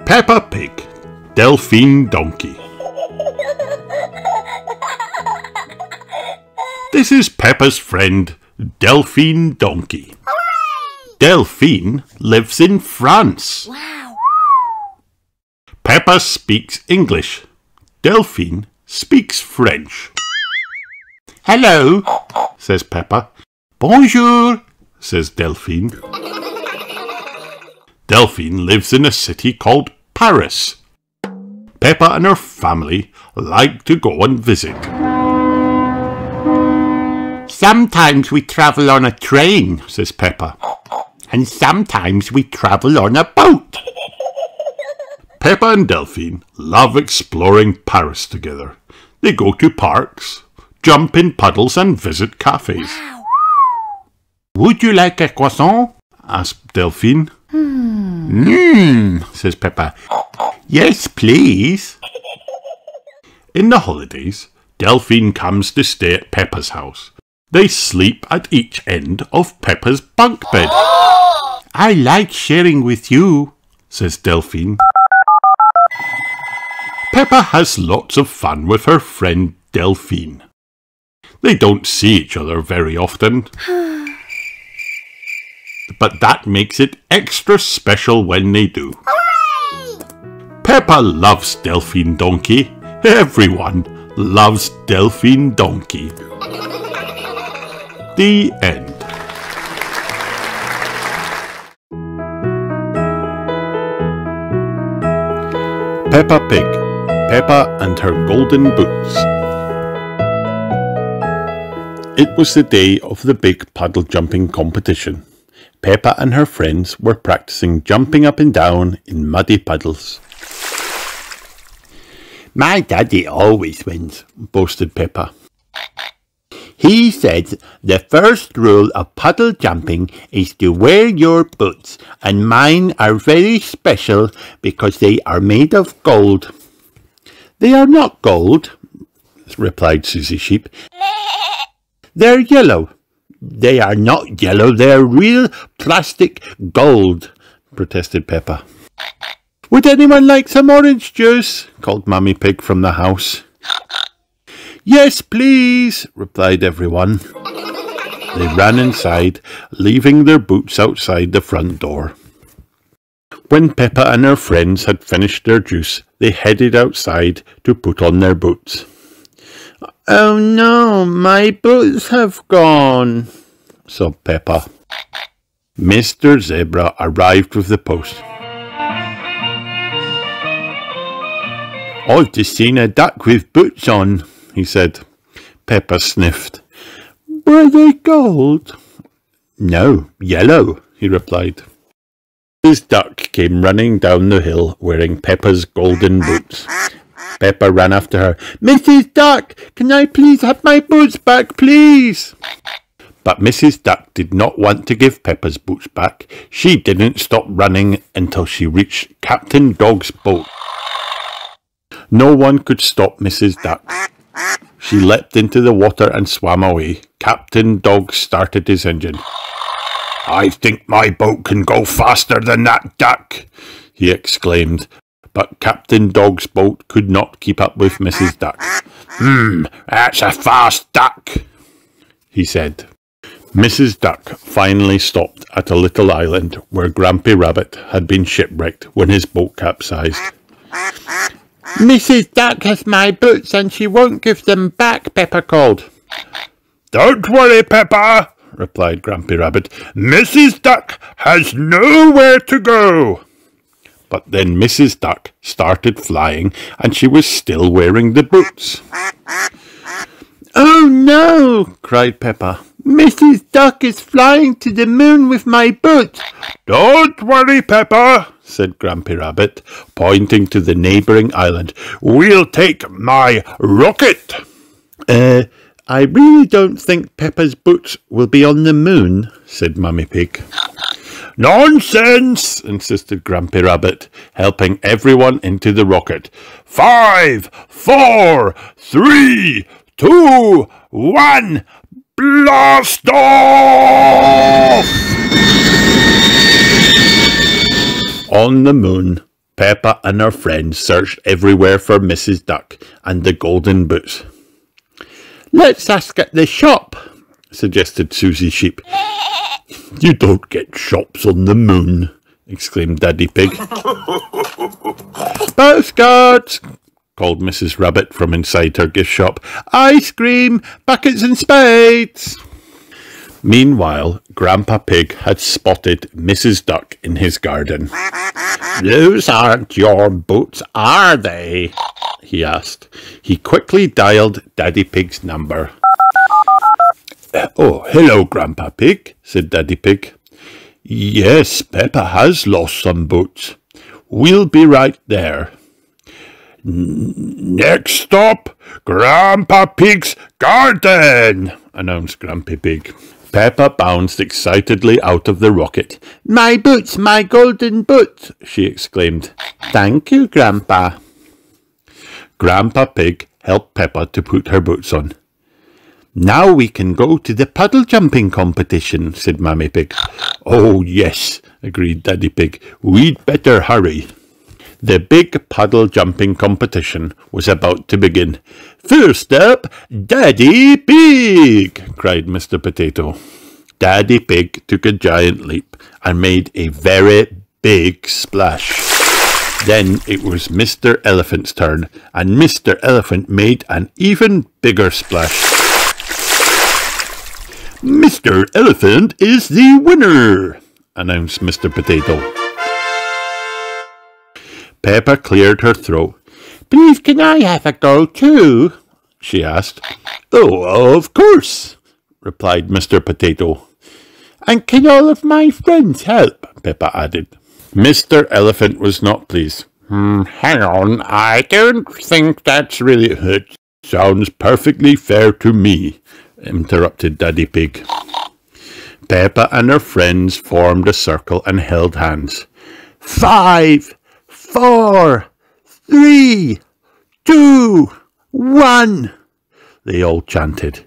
Peppa Pig, Delphine Donkey. This is Peppa's friend, Delphine Donkey. Hooray! Delphine lives in France. Wow! Peppa speaks English. Delphine speaks French. Hello, says Peppa. Bonjour, says Delphine. Delphine lives in a city called Paris. Peppa and her family like to go and visit. Sometimes we travel on a train, says Peppa. And sometimes we travel on a boat. Peppa and Delphine love exploring Paris together. They go to parks, jump in puddles and visit cafes. Wow. Would you like a croissant? asked Delphine. Says Peppa. Yes, please. In the holidays, Delphine comes to stay at Peppa's house. They sleep at each end of Peppa's bunk bed. I like sharing with you, says Delphine. Peppa has lots of fun with her friend Delphine. They don't see each other very often. But that makes it extra special when they do. Hooray! Peppa loves Delphine Donkey. Everyone loves Delphine Donkey. The end. Peppa Pig, Peppa and her golden boots. It was the day of the big puddle jumping competition. Peppa and her friends were practicing jumping up and down in muddy puddles. My daddy always wins, boasted Peppa. He said the first rule of puddle jumping is to wear your boots, and mine are very special because they are made of gold. They are not gold, replied Susie Sheep. They're yellow. They are not yellow, they're real plastic gold, protested Peppa. Would anyone like some orange juice? Called Mummy Pig from the house. Yes, please, replied everyone. They ran inside, leaving their boots outside the front door. When Peppa and her friends had finished their juice, they headed outside to put on their boots. Oh no, my boots have gone, sobbed Peppa. Mr. Zebra arrived with the post. I've just seen a duck with boots on, he said. Peppa sniffed. Were they gold? No, yellow, he replied. His duck came running down the hill wearing Peppa's golden boots. Peppa ran after her. Mrs. Duck, can I please have my boots back, please? But Mrs. Duck did not want to give Peppa's boots back. She didn't stop running until she reached Captain Dog's boat. No one could stop Mrs. Duck. She leapt into the water and swam away. Captain Dog started his engine. I think my boat can go faster than that duck, he exclaimed. But Captain Dog's boat could not keep up with Mrs. Duck. That's a fast duck, he said. Mrs. Duck finally stopped at a little island where Grampy Rabbit had been shipwrecked when his boat capsized. Mrs. Duck has my boots and she won't give them back, Peppa called. Don't worry, Peppa, replied Grampy Rabbit. Mrs. Duck has nowhere to go. But then Mrs. Duck started flying and she was still wearing the boots. Oh no, cried Peppa. Mrs. Duck is flying to the moon with my boots. Don't worry, Peppa, said Grampy Rabbit, pointing to the neighbouring island. We'll take my rocket. I really don't think Peppa's boots will be on the moon, said Mummy Pig. Nonsense, insisted Grampy Rabbit, helping everyone into the rocket. 5, 4, 3, 2, 1, blast off! On the moon, Peppa and her friends searched everywhere for Mrs. Duck and the golden boots. "Let's ask at the shop," suggested Susie Sheep. "You don't get shops on the moon," exclaimed Daddy Pig. "Postcards," called Mrs. Rabbit from inside her gift shop. "Ice cream, buckets and spades." Meanwhile, Grandpa Pig had spotted Mrs. Duck in his garden. "Those aren't your boots, are they?" he asked. He quickly dialed Daddy Pig's number. "Oh, hello, Grandpa Pig," said Daddy Pig. "Yes, Peppa has lost some boots. We'll be right there." "Next stop, Grandpa Pig's garden," announced Grandpa Pig. Peppa bounced excitedly out of the rocket. "My boots, my golden boots!" she exclaimed. "Thank you, Grandpa." Grandpa Pig helped Peppa to put her boots on. "Now we can go to the puddle jumping competition," said Mammy Pig. "Oh, yes," agreed Daddy Pig. "We'd better hurry." The big puddle jumping competition was about to begin. "First up, Daddy Pig!" cried Mr. Potato. Daddy Pig took a giant leap and made a very big splash. Then it was Mr. Elephant's turn, and Mr. Elephant made an even bigger splash. "Mr. Elephant is the winner," announced Mr. Potato. Peppa cleared her throat. "Please, can I have a go too?" she asked. "Oh, of course," replied Mr. Potato. "And can all of my friends help?" Peppa added. Mr. Elephant was not pleased. Hang on, I don't think that's really... "It sounds perfectly fair to me," interrupted Daddy Pig. Peppa and her friends formed a circle and held hands. 5, 4, 3, 2, 1, they all chanted.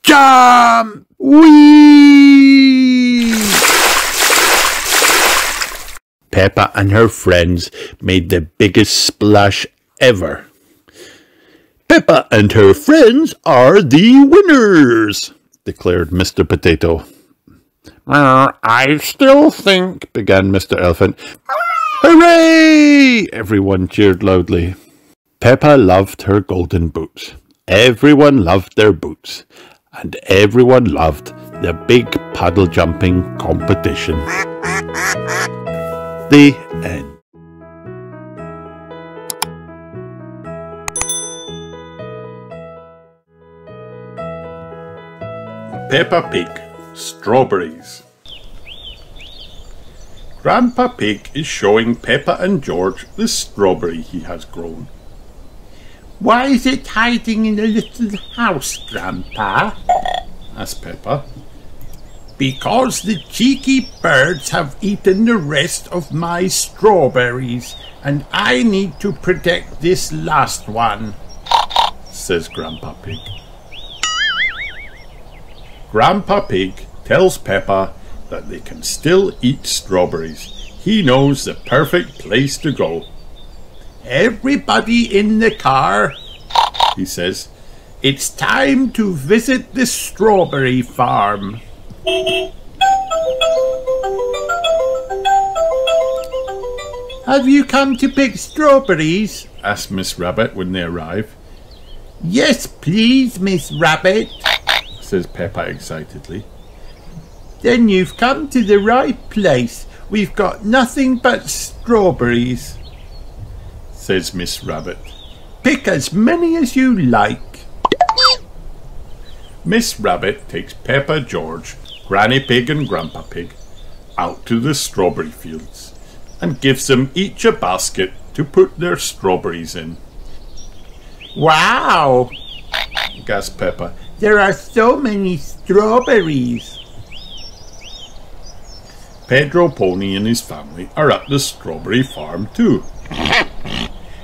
"Jump! Whee!" Peppa and her friends made the biggest splash ever. "Peppa and her friends are the winners," declared Mr. Potato. "I still think," began Mr. Elephant. "Hooray!" Everyone cheered loudly. Peppa loved her golden boots. Everyone loved their boots. And everyone loved the big puddle jumping competition. The end. Peppa Pig, Strawberries. Grandpa Pig is showing Peppa and George the strawberry he has grown. "Why is it hiding in a little house, Grandpa?" asked Peppa. "Because the cheeky birds have eaten the rest of my strawberries, and I need to protect this last one," says Grandpa Pig. Grandpa Pig tells Peppa that they can still eat strawberries. He knows the perfect place to go. "Everybody in the car," he says. "It's time to visit the strawberry farm." "Have you come to pick strawberries?" asked Miss Rabbit when they arrive. "Yes, please, Miss Rabbit," says Peppa excitedly. "Then you've come to the right place. We've got nothing but strawberries," says Miss Rabbit. "Pick as many as you like." Miss Rabbit takes Peppa, George, Granny Pig and Grandpa Pig out to the strawberry fields and gives them each a basket to put their strawberries in. "Wow!" gasped Peppa. "There are so many strawberries." Pedro Pony and his family are at the strawberry farm too.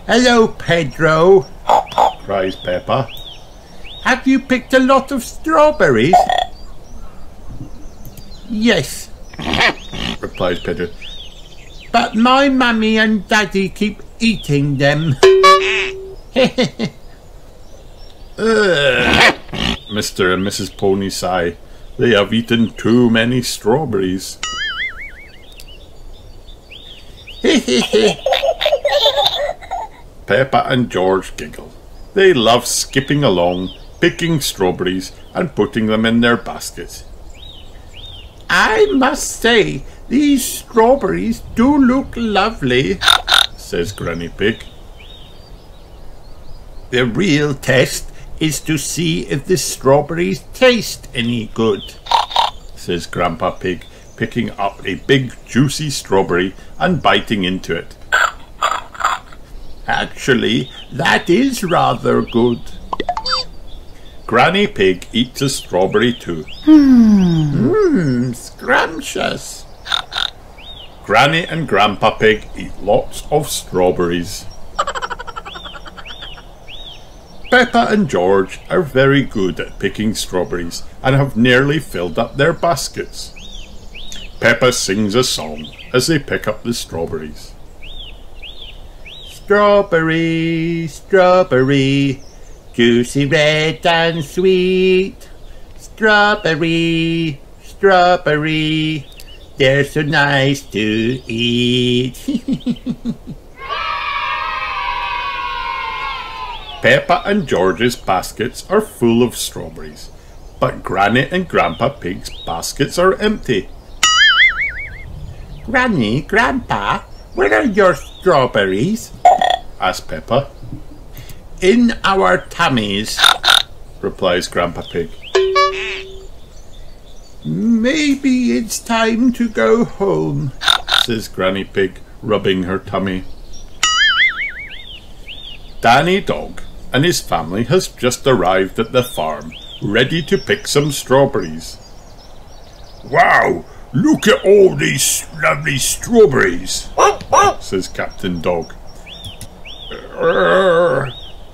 "Hello, Pedro," cries Peppa. "Have you picked a lot of strawberries?" "Yes," replies Pedro. but my mummy and daddy keep eating them. Mr. and Mrs. Pony sigh. They have eaten too many strawberries. Peppa and George giggle. They love skipping along, picking strawberries and putting them in their basket. I must say, these strawberries do look lovely, says Granny Pig. The real test is to see if the strawberries taste any good, says Grandpa Pig, picking up a big juicy strawberry and biting into it. Actually, that is rather good. Granny Pig eats a strawberry too. Scrumptious. Granny and Grandpa Pig eat lots of strawberries. Peppa and George are very good at picking strawberries and have nearly filled up their baskets. Peppa sings a song as they pick up the strawberries. Strawberry, strawberry, juicy, red and sweet. Strawberry, strawberry, they're so nice to eat. Peppa and George's baskets are full of strawberries, but Granny and Grandpa Pig's baskets are empty. Granny, Grandpa, where are your strawberries? Asked Peppa. In our tummies, replies Grandpa Pig. Maybe it's time to go home, says Granny Pig, rubbing her tummy. Danny Dog and his family has just arrived at the farm, ready to pick some strawberries. Wow, look at all these lovely strawberries, says Captain Dog.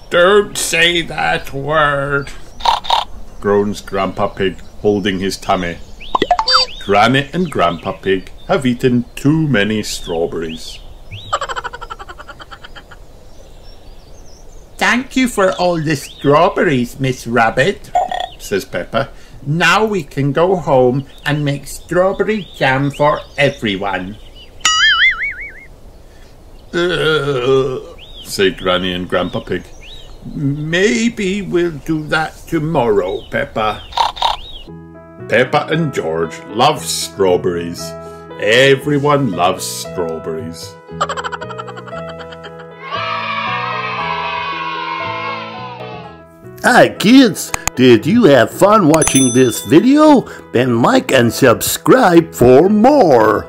Don't say that word, groans Grandpa Pig, holding his tummy. Granny and Grandpa Pig have eaten too many strawberries. Thank you for all the strawberries, Miss Rabbit, says Peppa. Now we can go home and make strawberry jam for everyone. Say Granny and Grandpa Pig. Maybe we'll do that tomorrow, Peppa. Peppa and George love strawberries. Everyone loves strawberries. Hi kids, did you have fun watching this video? Then like and subscribe for more.